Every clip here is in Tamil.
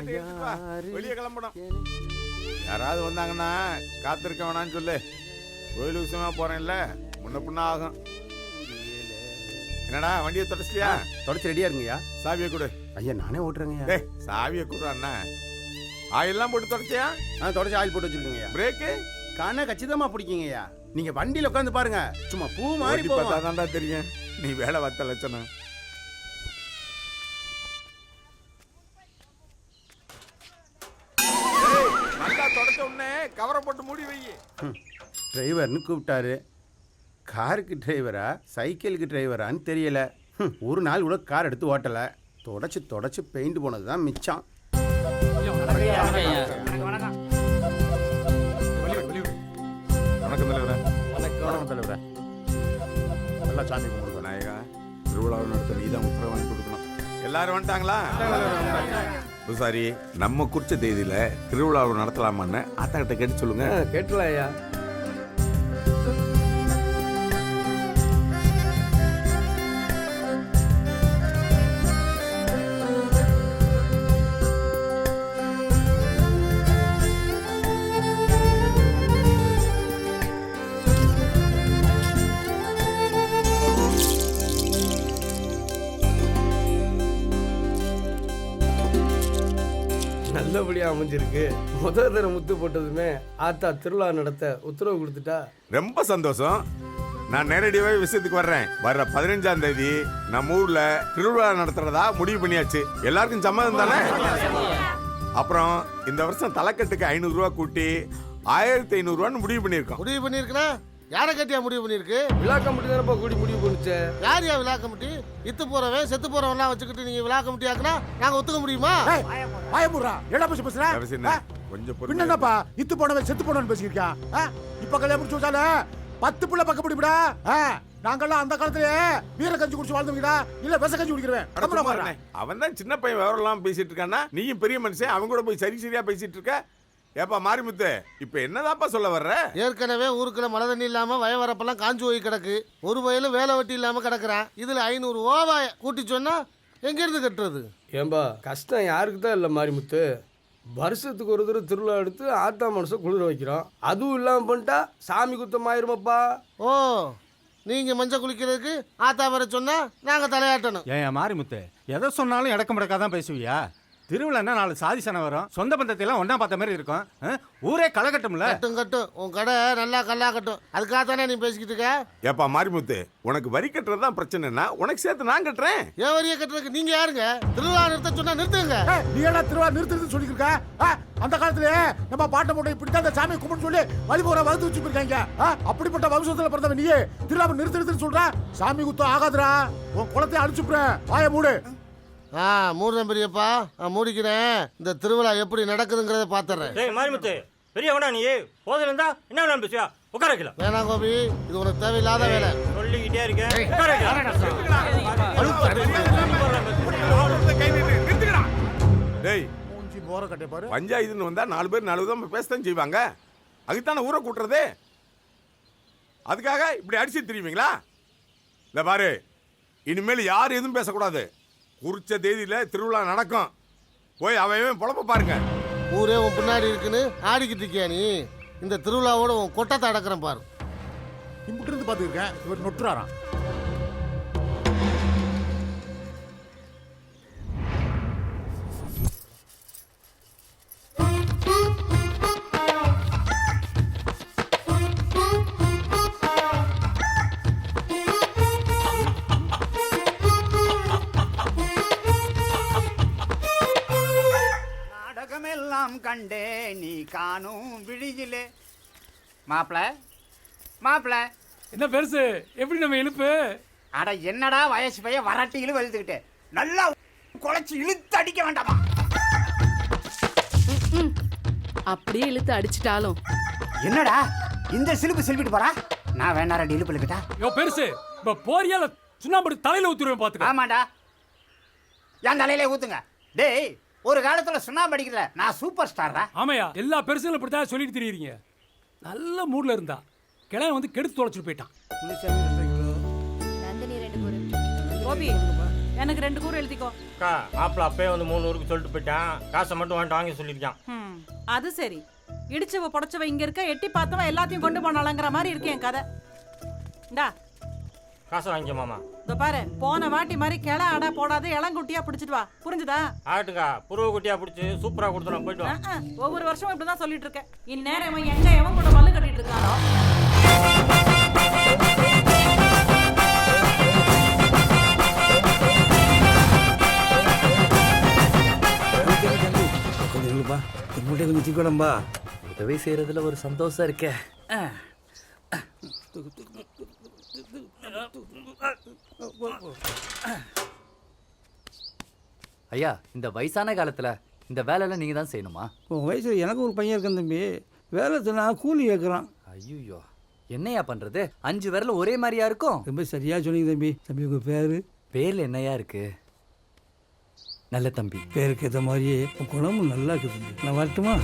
வெளியே கிளம்பணும். யாராவது வந்தாங்கன்னா காத்திருக்க வேணான்னு சொல்லு. கோயில் விஷயமா போறேன்ல, முன்ன பின்ன ஆகும். என்னடா வண்டியை தொடச்சிட்டியா? தொடச்சி ரெடியா இருங்கய்யா. சாவியை கொடு. ஐயா நானே ஓட்டுறேங்கய்யா. டேய் சாவியை கொடுறான்னா. ஆயிலாம் போட்டு தொடச்சியா? தொடச்சி ஆயில் போட்டு வச்சிருக்கீங்கய்யா. பிரேக்கு காண கச்சிதமா பிடிக்கீங்கய்யா. நீங்க வண்டியில உட்காந்து பாருங்க, சும்மா பூ மாதிரி பார்த்தாதான்டா தெரியும் நீ வேலை வத்த லட்சணம். நல்லா தொடச்ச உடனே கவரை போட்டு மூடி வை. டிரைவர்னு கூப்பிட்டாரு. காருக்கு டிரைவரா சைக்கிளுக்கு டிரைவரான்னு தெரியல. ஒரு நாள் கூட கார் எடுத்து ஓட்டலை. தொடச்சி தொடச்சி பெயிண்ட் போனது தான் மிச்சம். வணக்கம் தலைவரே. வணக்கம் தலைவரே. நல்லா சாமி கும்பிடுங்க. நாயகா, திருவிழாவை நடத்த நீ தான் உத்தரவு வாங்கி கொடுக்கணும். எல்லாரும் வந்துட்டாங்களா? சாரி, நம்ம குறிச்ச தேதியில திருவிழாவை நடத்தலாமான்னு ஆத்தா கிட்ட கேட்டு சொல்லுங்க. கேட்டலாம் ஐயா. நல்லபடியா அமைஞ்சிருக்கு. முதல் தர முத்து போட்டதுமே ஆத்தா திருவிழா நடத்த உத்தரவு கொடுத்துட்டா. ரொம்ப சந்தோஷம். நான் நேரடியாவே விஷயத்துக்கு வர்றேன். வர்ற 15ஆம் தேதி நம்ம ஊர்ல திருவிழா நடத்துறதா முடிவு பண்ணியாச்சு. எல்லாருக்கும் சம்மதம் தானே? அப்புறம் இந்த வருஷம் தலைக்கட்டுக்கு 500 ரூபா கூட்டி 1500 ரூபான்னு முடிவு பண்ணிருக்கோம். முடிவு பண்ணிருக்கா? யாரை கட்டியா முடிவு பண்ணிருக்கு? விழா கமிட்டி தானப்பா கூடி முடிவு பண்ணுச்சு. யார் யா விழா கமிட்டி? இத்து போறவன் செத்து போறவன்லாம் வச்சுக்கிட்டு நீங்க விழா கமிட்டி ஆக்குனா நாங்க ஒத்துக்க முடியுமா? பயமுறா என்ன பேச பேசுற? கொஞ்சம் பின்னப்பா இத்து போனவன் செத்து போனவன் பேசிக்கிறியா? இப்ப கல்யாணம் முடிச்சு வச்சால 10 புள்ள பக்கம் பிடிப்படா. நாங்கெல்லாம் அந்த காலத்துல வீர கஞ்சி குடிச்சு வாழ்ந்துங்கடா, இல்ல விச கஞ்சி குடிக்கிறவன். அவன் தான் சின்ன பையன் விவரம்லாம் பேசிட்டு இருக்கானா? நீயும் பெரிய மனுஷன், அவன் கூட போய் சரியா பேசிட்டு இருக்க. ஏப்பா மாரிமுத்து, இப்ப என்னதாப்பா சொல்ல வர்ற? ஏற்கனவே ஊருக்குள்ள மழை தண்ணி இல்லாம வயவரப்பெல்லாம் காஞ்சு போய் கிடக்கு. ஒரு வயலும் வேலை வெட்டி இல்லாம கிடக்குறான். இதுல 500 ஓவாய கூட்டி சொன்னா எங்க இருந்து கட்டுறது? ஏம்பா கஷ்டம் யாருக்கு தான் இல்லை மாரிமுத்து. வருஷத்துக்கு ஒரு தடவை திருவிழா எடுத்து ஆத்தா மனசை குளிர வைக்கிறோம். அதுவும் இல்லாமல் பண்ணிட்டா சாமி குத்தம் ஆயிருமாப்பா. ஓ, நீங்க மஞ்சள் குளிக்கிறதுக்கு ஆத்தா வர சொன்னா நாங்க தலையாட்டணும். ஏன் மாரிமுத்து, எதை சொன்னாலும் இடக்கம் முடக்காதான் பேசுவியா? திருவிழான்னா 4 சாதி சனம் வரும், சொந்த பந்தத்தை எல்லாம் ஒன்னா பார்த்த மாதிரி இருக்கும். ஊரே களை கட்டும்ல. கட்டும் கட்டும், உன் கடை நல்லா கல்லா கட்டும். அதுக்காக தானே நீ பேசிக்கிட்டு இருக்க? ஏப்பா மாரிமுத்து, உனக்கு வரி கட்டுறது தான் பிரச்சனைனா உனக்கு சேர்த்து நான் கட்டுறேன். ஏன் வரியை கட்டுறதுக்கு நீங்க யாருங்க? திருவிழா நிறுத்த சொன்னா நிறுத்துங்க. நீ என்ன திருவிழா நிறுத்துறது சொல்லிருக்க? அந்த காலத்துல நம்ம பாட்ட போட்டு இப்படித்தான் அந்த சாமி கும்பிட்டு சொல்லி வழிபோற வகுத்து வச்சு போயிருக்காங்க. அப்படிப்பட்ட வம்சத்துல பிறந்தவன் நீயே திருவிழா நிறுத்துறதுன்னு சொல்ற? சாமி குத்தம் ஆகாதுரா, உன் குளத்தை அழிச்சுப்புறேன். வாய மூடு. மூடுறேன் பெரியப்பா, மூடிக்கிறேன். இந்த திருவிழா எப்படி நடக்குதுங்கிறத பாத்துறேன். மாரிமுத்து பெரியவனா நீ போதில் இருந்தா என்ன வேணாலும் பேசியா? உட்கார வைக்கல. வேணாம் கோபி, இது உனக்கு தேவையில்லாத வேலை. சொல்லிக்கிட்டே இருக்கேன். பஞ்சாயத்துன்னு வந்தா 4 பேர் 4 விதமா பேசத்தான் செய்வாங்க. அதுதானே ஊரை கூட்டுறது. அதுக்காக இப்படி அடிச்சு திரிவீங்களா? இல்ல பாரு, இனிமேல் யாரும் எதுவும் பேசக்கூடாது. குறிச்ச தேதியில திருவிழா நடக்கும். போய் அவன் பொழப்ப பாருங்க. ஊரே உன் பின்னாடி இருக்குன்னு ஆடிக்கிட்டு இருக்கியா நீ? இந்த திருவிழாவோட உன் கொட்டத்தை அடக்கிறேன் பாரு. இம்பிட்டு இருந்து பாத்துருக்கேன், இவர் நொட்டுறாராம். கண்டே நீ காணும் விழியிலே. மாப்பிள என்ன பெருசு, எப்படி நம்ம இழுப்பு? அட என்னடா வயசு பைய வரட்டி இழு வலுத்துக்கிட்டு நல்லா குழைச்சி இழுத்து அடிக்க வேண்டாமா? அப்படியே இழுத்து அடிச்சிட்டாலும் என்னடா இந்த சிலுப்பு சிலுப்பிட்டு போறா? நான் வேணா ரெண்டு இழுப்பு இழுக்கிட்டா? யோ பெருசு, இப்ப போறியால சுண்ணாம்பு தலையில ஊத்துருவேன் பாத்துக்க. ஆமாடா, என் தலையில ஊத்துங்க. டேய், ஒரு காலத்துல சுண்ணாம்பு அடிக்கல, நான் சூப்பர் ஸ்டாரா. ஆமையா, எல்லா பெருசுகளும் இப்படித்தான் சொல்லிட்டு தெரியுறீங்க. நல்ல மூட்ல இருந்தா கிழவன் வந்து கெடுத்து தொலைச்சிட்டு போயிட்டான். கோபி, எனக்கு 2 கூறு எழுதிக்கோ. அக்கா மாப்பிள்ள அப்பயே வந்து 300க்கு சொல்லிட்டு போயிட்டான். காசை மட்டும் வாங்கி சொல்லியிருக்கான். அது சரி. இடிச்சவ புடச்சவ இங்க இருக்க, எட்டி பார்த்தவ எல்லாத்தையும் கொண்டு போனாலங்கிற மாதிரி இருக்கு என் கதை. இந்தா காசை வாங்கிக்க மாமா. இதோ பாரு, போன வாட்டி மாதிரி கிளை அடை போடாத இளங்குட்டியா பிடிச்சிட்டு வா. புரிஞ்சுதா? ஆகட்டுக்கா, புருவ குட்டியா பிடிச்சி சூப்பரா கொடுத்துரும். போயிட்டு வா. ஒவ்வொரு வருஷமும் இப்படிதான் சொல்லிட்டு இருக்கேன். இந்நேரம் இவன் எங்க எவன் கூட பல்லு கட்டிட்டு இருக்கானோ. கொஞ்சம் இல்லைப்பா, மூட்டை கொஞ்சம் தூக்கிடம்பா. உதவி செய்யறதுல ஒரு சந்தோஷம் இருக்கே. ஐயா, இந்த வயசான காலத்துல இந்த வேலையெல்லாம் நீங்க தான் செய்யணுமா? உன் வயசில் எனக்கு ஒரு பையன் இருக்கான் தம்பி. வேலை சொன்னா கூலி கேட்குறான். ஐயோ, என்னையா பண்றது? 5 விரலும் ஒரே மாதிரியா இருக்கும். ரொம்ப சரியா சொன்னீங்க தம்பி. தம்பி உங்கள் பேர்? பேர்ல என்னையா இருக்கு? நல்ல தம்பி. பேருக்கு ஏற்ற மாதிரியே உன் குணமும் நல்லா இருக்குது தம்பி. நான் வரட்டுமா?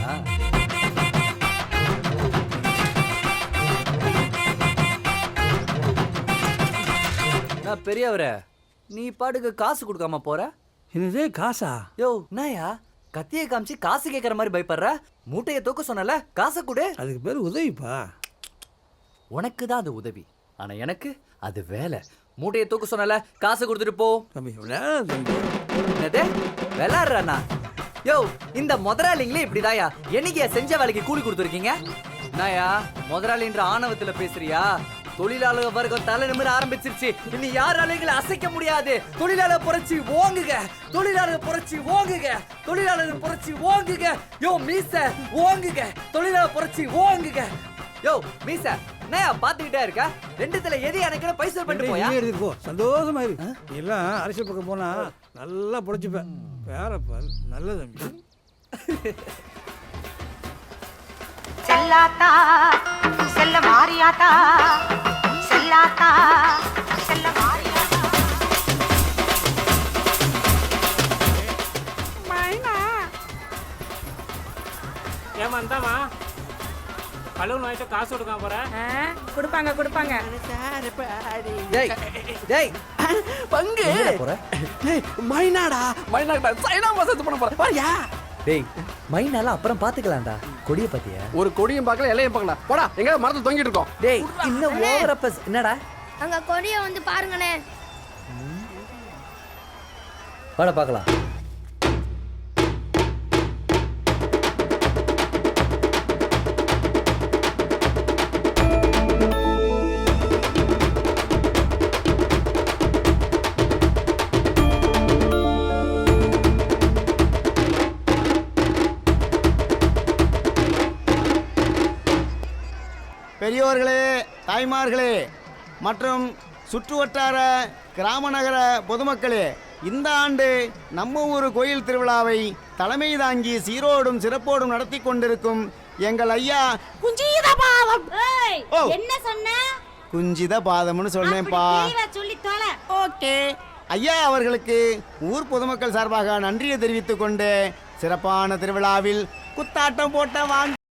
நான் பெரியவரே, நீ பாட்டுக்கு காசு கொடுக்காம போற? என்னது காசா? யோ, நாயா கத்தியை காமிச்சு காசு கேட்கற மாதிரி பயப்படுற? மூட்டையை தூக்க சொன்னல, காசை கொடு. அதுக்கு பேர் உதவிப்பா. உனக்கு தான் அது உதவி, ஆனா எனக்கு அது வேலை. மூட்டையை தூக்க சொன்னல, காசை கொடுத்துட்டு போ. தம்பி விளையாட தம்பி. என்னது விளையாடுறானா? யோ, இந்த முதலாளிங்களே இப்படிதாயா என்னைக்கு செஞ்ச வேலைக்கு கூலி கொடுத்துருக்கீங்க? நாயா முதலாளின்ற ஆணவத்துல பேசுறியா? தொழிலாளர் வர்க்கம் தலை நிமிர ஆரம்பிச்சிருச்சு. இனி யாராலையும் அசைக்க முடியாது. தொழிலாளர் புரட்சி ஓங்குக, தொழிலாளர் புரட்சி ஓங்குக, தொழிலாளர் புரட்சி ஓங்குக. யோ மீச ஓங்குக, தொழிலாளர் புரட்சி ஓங்குக. யோ மீச என்னையா பாத்துக்கிட்டே இருக்க? ரெண்டுத்துல எது எனக்கு பைசா பண்ணிட்டு போயா? எடுத்துட்டு போ, சந்தோஷமா இருக்கு. எல்லாம் அரசியல் பக்கம் போனா நல்லா புடைச்சுப்பேன். வேறப்பா நல்ல தம்பி. செல்லாத்தா செல்ல மாறியாத்தா, செல்லாத்தா செல்ல மாறியாத்தா. ஏமா இந்தாமா, கழுவு வாங்கிட்டு காசு கொடுக்காம போற? கொடுப்பாங்க கொடுப்பாங்க. டேய் டேய் பங்கு போற? மைனாடா, மைனாடா சைனா மசாஜ் பண்ண போற. பாரியா? டேய் மைனால அப்புறம் பாத்துக்கலாம்டா. கொடிய பாத்தியா? ஒரு கொடியும் பார்க்கல, எல்லையும் பார்க்கல. போடா, எங்க மரத்துல தொங்கிட்டு இருக்கோம். டேய் இன்னும் ஓவரப்ப என்னடா? அங்க கொடிய வந்து பாருங்கனே. வாடா பார்க்கலாம். பெரியோர்களே, தாய்மார்களே மற்றும் சுற்றுவட்டார கிராம நகர பொதுமக்களே, இந்த ஆண்டு நம்ம ஊர் கோயில் திருவிழாவை தலைமை தாங்கி சீரோடும் சிறப்போடும் நடத்தி கொண்டிருக்கும் எங்கள் ஐயா குஞ்சித பாதம். ஓ, என்ன சொன்ன? குஞ்சித பாதம்னு சொன்னேன்ப்பா. சொல்லி தொலை. ஓகே. ஐயா அவர்களுக்கு ஊர் பொதுமக்கள் சார்பாக நன்றியை தெரிவித்துக் கொண்டு சிறப்பான திருவிழாவில் குத்தாட்டம் போட்ட வாங்க.